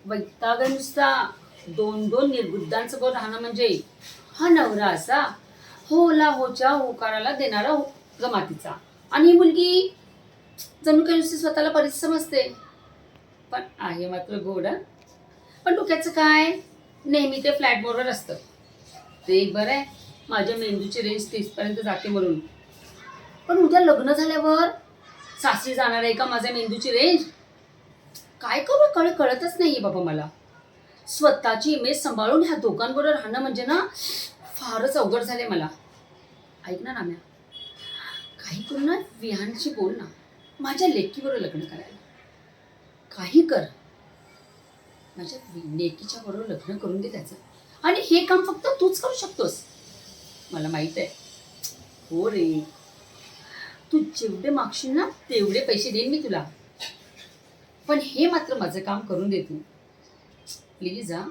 वैताग आहे नुसता. दोन दोन निर्बुद्धांसोबत राहणं म्हणजे हा नवरा असा होला होच्या होकाराला देणारा जमातीचा, आणि ही मुलगी जणू काही नुसती स्वतःला बरीच समजते. पण आहे मात्र गोड हं. पण डोक्याचं काय, नेहमी ते फ्लॅट मोडवर असतं. ते एक बरं आहे, माझ्या मेंदूची रेंज 30 पर्यंत जाते म्हणून. पण उद्या लग्न झाल्यावर सासरी जाणार आहे का माझ्या मेंदूची रेंज? काय करू कळतच नाहीये बाबा मला. स्वतःची इमेज सांभाळून ह्या दोघांबरोबर राहणं म्हणजे ना फारच अवघड झालंय मला. ऐक ना नाम्या, काही करू ना, विहानशी बोल ना, माझ्या लेकीबरोबर लग्न करायला. काही कर, माझ्या लेकीच्या बरोबर लग्न करून दे त्याचं. आणि हे काम फक्त तूच करू शकतोस, मला माहित आहे. हो रे, तू जेवढे मागशील ना तेवढे पैसे देईन मी तुला. पण हे मात्र माझं काम करून दे तू, प्लीज. हा,